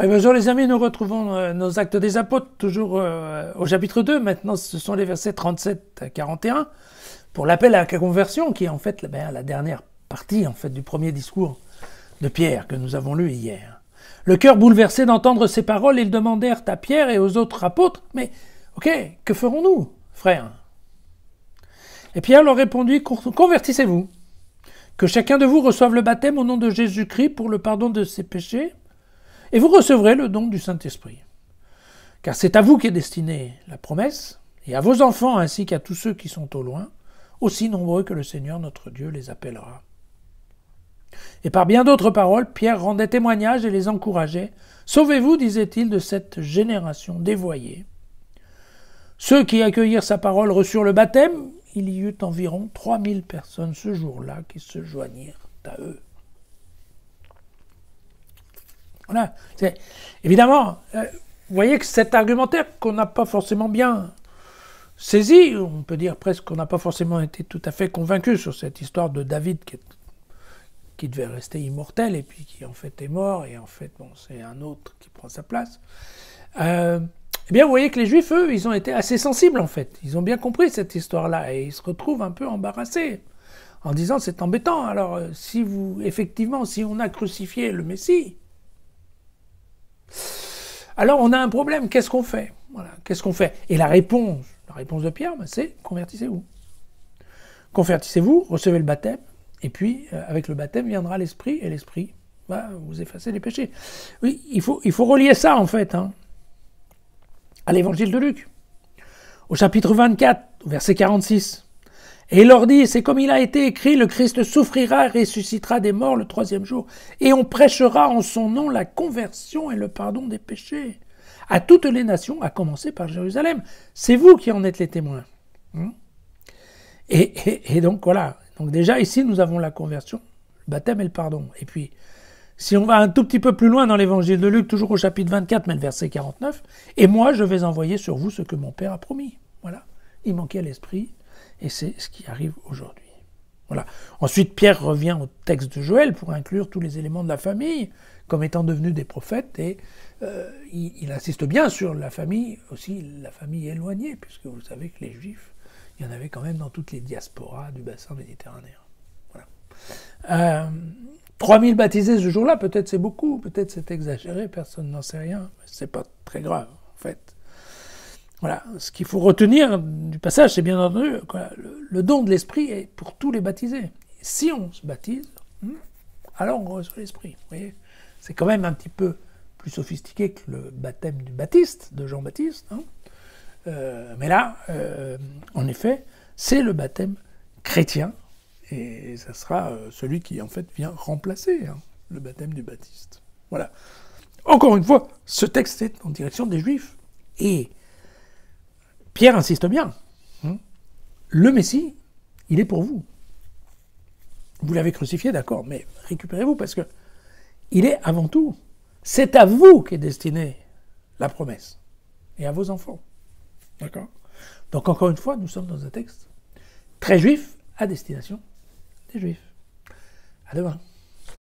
Eh bien, bonjour les amis, nous retrouvons nos actes des apôtres, toujours au chapitre 2. Maintenant, ce sont les versets 37 à 41, pour l'appel à la conversion, qui est en fait la dernière partie en fait, du premier discours de Pierre que nous avons lu hier. Le cœur bouleversé d'entendre ces paroles, ils demandèrent à Pierre et aux autres apôtres, « Mais, ok, que ferons-nous, frères ?» Et Pierre leur répondit, « Convertissez-vous, que chacun de vous reçoive le baptême au nom de Jésus-Christ pour le pardon de ses péchés, et vous recevrez le don du Saint-Esprit. Car c'est à vous qu'est destinée la promesse, et à vos enfants ainsi qu'à tous ceux qui sont au loin, aussi nombreux que le Seigneur notre Dieu les appellera. » Et par bien d'autres paroles, Pierre rendait témoignage et les encourageait. « Sauvez-vous, disait-il, de cette génération dévoyée. » Ceux qui accueillirent sa parole reçurent le baptême. Il y eut environ 3000 personnes ce jour-là qui se joignirent à eux. Voilà. Évidemment, vous voyez que cet argumentaire qu'on n'a pas forcément bien saisi, on peut dire presque qu'on n'a pas forcément été tout à fait convaincu sur cette histoire de David qui devait rester immortel et puis qui en fait est mort et en fait bon, c'est un autre qui prend sa place. Eh bien vous voyez que les Juifs, eux, ils ont été assez sensibles en fait. Ils ont bien compris cette histoire-là et ils se retrouvent un peu embarrassés en disant c'est embêtant. Alors si on a crucifié le Messie, alors on a un problème, qu'est-ce qu'on fait? Voilà, qu'est-ce qu'on fait? Et la réponse de Pierre, c'est convertissez-vous. Convertissez-vous, recevez le baptême, et puis avec le baptême viendra l'Esprit, et l'Esprit va vous effacer les péchés. Oui, il faut relier ça en fait à l'évangile de Luc, au chapitre 24, au verset 46. Et il leur dit, c'est comme il a été écrit, le Christ souffrira et ressuscitera des morts le 3e jour. Et on prêchera en son nom la conversion et le pardon des péchés à toutes les nations, à commencer par Jérusalem. C'est vous qui en êtes les témoins. Et donc voilà. Donc déjà ici, nous avons la conversion, le baptême et le pardon. Et puis, si on va un tout petit peu plus loin dans l'évangile de Luc, toujours au chapitre 24, mais le verset 49, « Et moi, je vais envoyer sur vous ce que mon Père a promis. » Voilà. Il manquait l'esprit. Et c'est ce qui arrive aujourd'hui. Voilà. Ensuite, Pierre revient au texte de Joël pour inclure tous les éléments de la famille comme étant devenus des prophètes. Et il insiste bien sur la famille, aussi la famille éloignée, puisque vous savez que les Juifs, il y en avait quand même dans toutes les diasporas du bassin méditerranéen. Voilà. 3000 baptisés ce jour-là, peut-être c'est beaucoup, peut-être c'est exagéré, personne n'en sait rien. C'est pas très grave, en fait. Voilà, ce qu'il faut retenir du passage, c'est bien entendu, le don de l'esprit est pour tous les baptisés. Si on se baptise, alors on reçoit l'esprit. Vous voyez, c'est quand même un petit peu plus sophistiqué que le baptême du Baptiste, de Jean-Baptiste. Mais là, en effet, c'est le baptême chrétien, et ça sera celui qui en fait vient remplacer le baptême du Baptiste. Voilà. Encore une fois, ce texte est en direction des Juifs, et Pierre insiste bien. Le Messie, il est pour vous. Vous l'avez crucifié, d'accord, mais récupérez-vous parce que il est avant tout. C'est à vous qu'est destinée la promesse et à vos enfants. D'accord? Donc encore une fois, nous sommes dans un texte très juif à destination des Juifs. À demain.